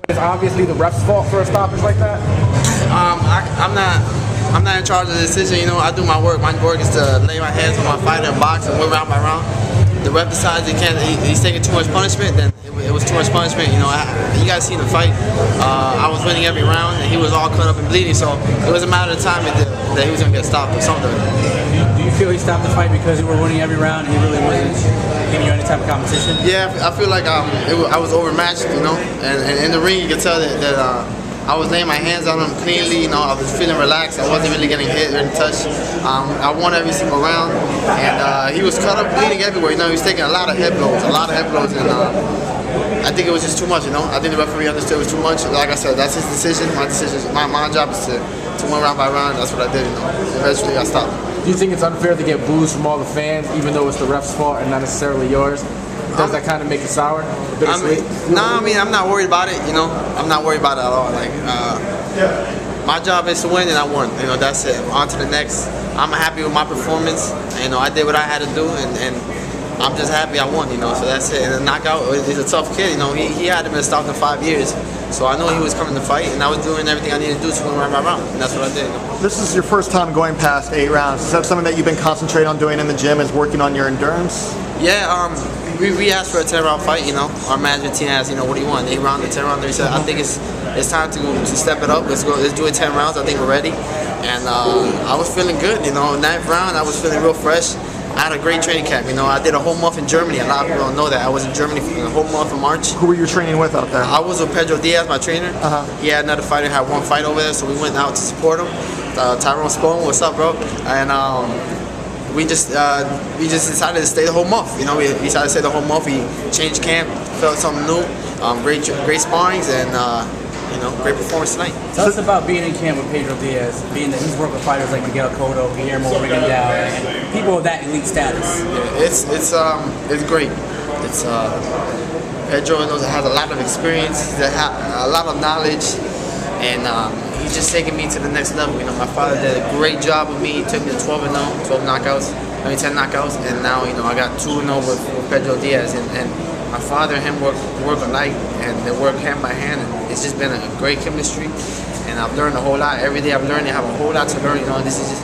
it's obviously the ref's fault for a stoppage like that? I'm not in charge of the decision. You know, I do my work. My work is to lay my hands on my fighter and box and win round by round. The ref decides he's taking too much punishment, then it was too much punishment. You know, you guys seen the fight. I was winning every round, and he was all cut up and bleeding. So it was a matter of time that he was gonna get stopped or something. Do you feel he stopped the fight because you were winning every round and he really wasn't giving you any type of competition? Yeah, I feel like I was overmatched. You know, and in the ring you could tell that I was laying my hands on him cleanly. You know, I was feeling relaxed. I wasn't really getting hit or touched. I won every single round, and he was cut up, bleeding everywhere. You know, he was taking a lot of head blows, and I think it was just too much. You know, I think the referee understood it was too much. Like I said, that's his decision. My decision, my job is to win round by round. That's what I did. You know, eventually I stopped. Do you think it's unfair to get boos from all the fans, even though it's the ref's fault and not necessarily yours? Does that kind of make it sour? I mean, I'm not worried about it. You know, I'm not worried about it at all. Like, my job is to win, and I won. You know, that's it. On to the next. I'm happy with my performance. You know, I did what I had to do, and I'm just happy I won. You know, so that's it. And the knockout, he's a tough kid. You know, he hadn't been stopped in 5 years, so I know he was coming to fight, and I was doing everything I needed to do to win round by round, and that's what I did. You know? This is your first time going past 8 rounds. Is that something that you've been concentrating on doing in the gym? Is working on your endurance? Yeah. We asked for a 10-round fight. You know, our management team asked, you know, what do you want? 8 round or 10 round? He said, I think it's time to step it up. Let's do it 10 rounds. I think we're ready. And I was feeling good. You know, 9th round, I was feeling real fresh. I had a great training camp. You know, I did a whole month in Germany. A lot of people don't know that. I was in Germany for the whole month of March. Who were you training with out there? I was with Pedro Diaz, my trainer. He had another fighter, had one fight over there, so we went out to support him. Tyrone Spohn, what's up, bro? And we just decided to stay the whole month. You know, we decided to stay the whole month. We changed camp, felt something new. Great sparrings, and you know, great performance tonight. Tell us about being in camp with Pedro Diaz, being that he's worked with fighters like Miguel Cotto, Guillermo Rigondeaux, and people of that elite status. Yeah, it's great. It's Pedro has a lot of experience, a lot of knowledge, and he's just taking me to the next level. You know, my father did a great job with me. He took me to 12 knockouts, 10 knockouts, and now, you know, I got 2-0 with Pedro Diaz, and my father and him work alike, and they work hand by hand, and it's just been a great chemistry, and I've learned a whole lot. Every day I'm learning. I have a whole lot to learn. You know, this is just,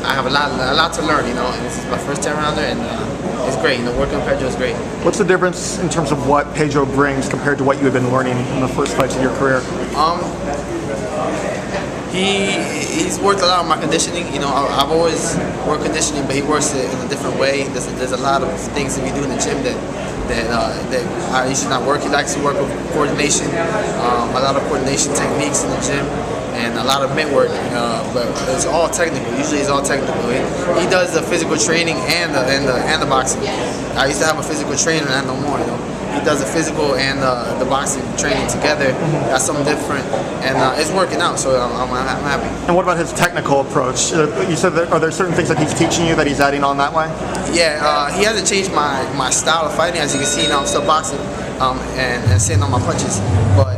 I have a lot to learn. You know, and this is my first 10-rounder, and it's great. You know, working with Pedro is great. What's the difference in terms of what Pedro brings compared to what you had been learning in the first fights of your career? He's worked a lot on my conditioning. You know, I've always worked conditioning, but he works it in a different way. There's a lot of things that we do in the gym that I used to not work. He likes to work with coordination, a lot of coordination techniques in the gym, and a lot of mitt work. But it's all technical. Usually, it's all technical. He does the physical training and the boxing. I used to have a physical trainer, and no more. You know, he does the physical and the boxing training together. That's something different, and it's working out. So I'm happy. And what about his technical approach? You said that, are there certain things that he's teaching you that he's adding on that way? Yeah, he hasn't changed my style of fighting. As you can see, now I'm still boxing and sitting on my punches, but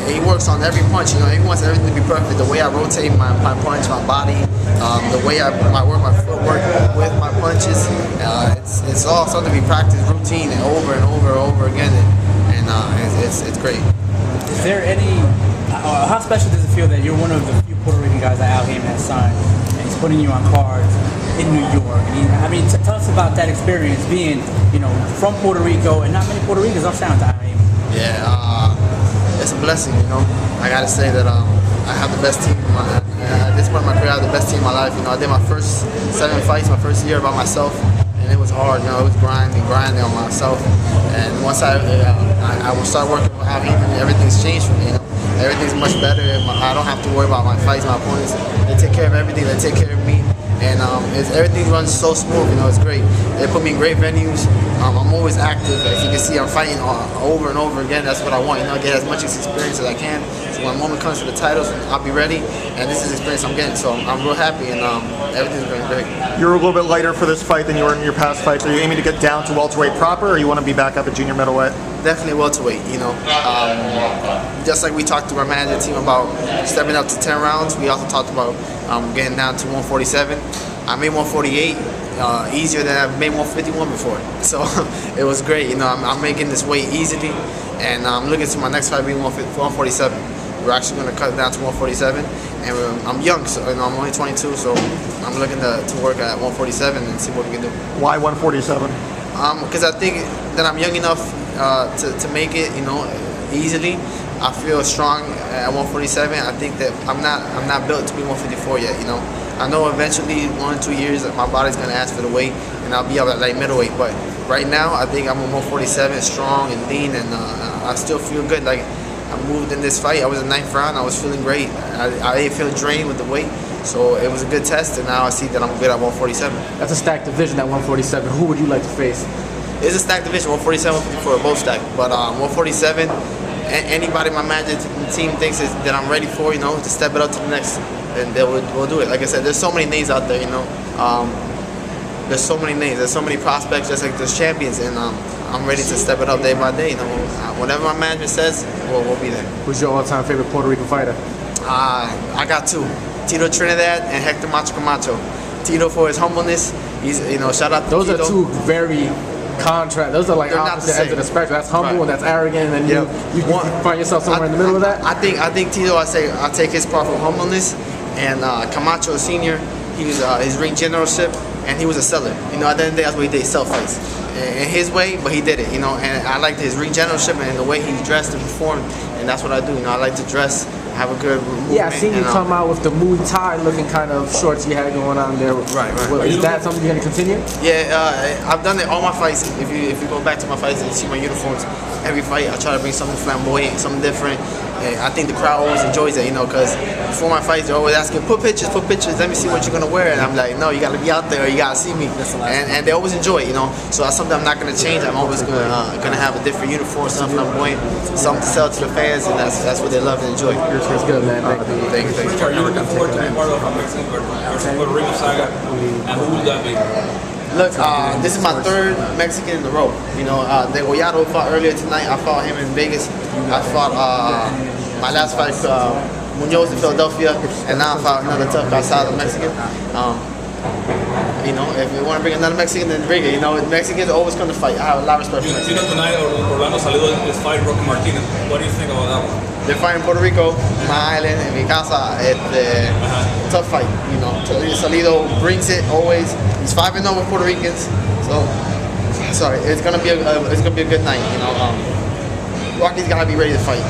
he works on every punch. You know, he wants everything to be perfect. The way I rotate my punch, my body, the way I work my footwork with my punches. It's all something we practice routine and over again, and it's great. Is there any? How special does it feel that you're one of the few Puerto Rican guys that Al Heyman has signed, and he's putting you on cards in New York? And tell us about that experience being, you know, from Puerto Rico, and not many Puerto Ricans are signed to Al Heyman. Yeah, it's a blessing. You know, I gotta say that I have the best team. At this point in my career, I have the best team in my life. You know, I did my first 7 fights, my first year by myself, and it was hard. You know, it was grinding on myself. And once I will start working with Al Heyman, everything's changed for me. You know, everything's much better. I don't have to worry about my fights, my opponents. They take care of everything. They take care of me. And everything runs so smooth, you know, it's great. They put me in great venues. I'm always active. As you can see, I'm fighting over and over again. That's what I want, you know, get as much experience as I can. So when the moment comes for the titles, I'll be ready. And this is the experience I'm getting. So I'm real happy, and everything's going great. You're a little bit lighter for this fight than you were in your past fights. Are you aiming to get down to welterweight proper, or you want to be back up at junior middleweight? Definitely welterweight, you know. Just like we talked to our management team about stepping up to 10 rounds, we also talked about getting down to 147. I made 148 easier than I've made 151 before. So it was great, you know. I'm making this weight easily, and I'm looking to my next fight being 147. We're actually going to cut it down to 147, and I'm young, so I'm only 22, so I'm looking to work at 147 and see what we can do. Why 147? Because I think that I'm young enough to make it, easily. I feel strong at 147. I think that I'm not built to be 154 yet. I know eventually 1 or 2 years my body's gonna ask for the weight, and I'll be up at like middleweight. But right now, I think I'm a 147, strong and lean, and I still feel good. Like I moved in this fight. I was in 9th round. I was feeling great. I didn't feel drained with the weight, so it was a good test. And now I see that I'm good at 147. That's a stacked division at 147. Who would you like to face? It's a stacked division. 147, 154 are both stacked, but 147. Anybody my management team thinks that I'm ready for, to step it up to the next, then we'll do it. Like I said, there's so many names out there, there's so many names, there's so many prospects, just like there's champions, and I'm ready to step it up day by day. Whatever my management says, we'll be there. Who's your all-time favorite Puerto Rican fighter? I got 2, Tito Trinidad and Hector Macho Camacho. Tito for his humbleness. He's, shout out to Those Tito. are 2 very contrast. Those are like They're opposite ends of the spectrum. That's humble and that's arrogant, and then you find yourself somewhere in the middle of that. I think Tito. I'll take his part from humbleness, and Camacho Senior. He was his ring generalship, and he was a seller. At the end of the day, that's what he did, sell fights in his way, but he did it. And I liked his ring generalship and the way he dressed and performed, and that's what I do. I like to dress, have a good movement. Yeah, I seen you come out with the Muay Thai looking kind of shorts you had going on there. Right. Well, is that something you're gonna continue? Yeah, I've done it all my fights. If you go back to my fights and you see my uniforms, every fight I try to bring something flamboyant, something different. And I think the crowd always enjoys it, because before my fights they're always asking, put pictures, let me see what you're gonna wear. And I'm like, no, you gotta be out there, you gotta see me. And they always enjoy it, So that's something I'm not gonna change. I'm always gonna have a different uniform, something flamboyant, something to sell to the fans, and that's what they love and enjoy. That's good, man. Thank you. Are you looking forward to being part of a Mexican versus Puerto Rico saga? And who will that be? Look, this is my 3rd Mexican in a row. De Gollado fought earlier tonight. I fought him in Vegas. I fought my last fight, Munoz in Philadelphia, and now I fought another tough guy, Southern Mexican. If you want to bring another Mexican, then bring it. Mexicans always come to fight. I have a lot of respect for Mexicans. Tonight, Orlando Salido is fighting Rocky Martinez. What do you think about that one? They're fighting Puerto Rico, my island, in mi casa. Tough fight, Salido brings it always. He's 5-0 with Puerto Ricans, so it's gonna be a good night. Rocky's gotta be ready to fight.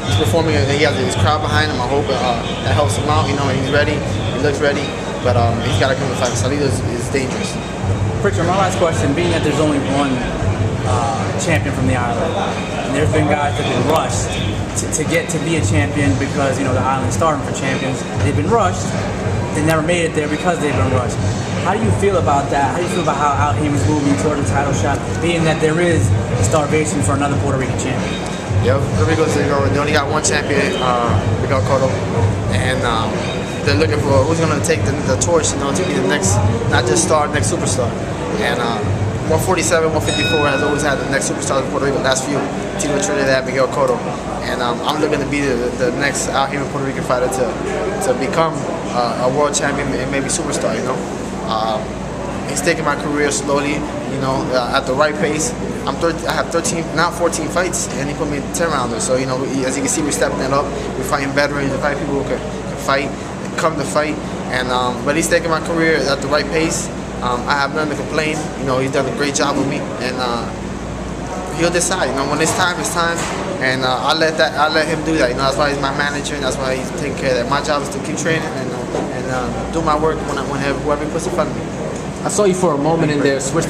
He's performing. He has his crowd behind him. I hope that helps him out. He's ready. He looks ready, but he's gotta come to fight. Salido is dangerous. Prichard, my last question, being that there's only one champion from the island, and there's been guys that have been rushed to get to be a champion because the island's starting for champions. They've been rushed. They never made it there because they've been rushed. How do you feel about that? How do you feel about how Al Heyman's moving toward the title shot, being that there is starvation for another Puerto Rican champion? Yeah, Puerto Rico's they only got one champion, Miguel Cotto, and they're looking for who's going to take the torch, to be the next, not just star, next superstar. And 147, 154 has always had the next superstar in Puerto Rico. Last few, Tito Trinidad, Miguel Cotto, and I'm looking to be the next Al Heyman Puerto Rican fighter to become a world champion and maybe superstar. He's taking my career slowly, at the right pace. I have 13, now 14 fights, and he put me in 10 rounders. So, as you can see, we're stepping it up. We're fighting veterans, we're fighting people who can fight, come to fight. And but he's taking my career at the right pace. I have nothing to complain. He's done a great job with me, and he'll decide. When it's time, it's time. And I'll let him do that. That's why he's my manager, and that's why he's taking care of that. My job is to keep training and do my work whenever whoever puts in front of me. I saw you for a moment in there, switch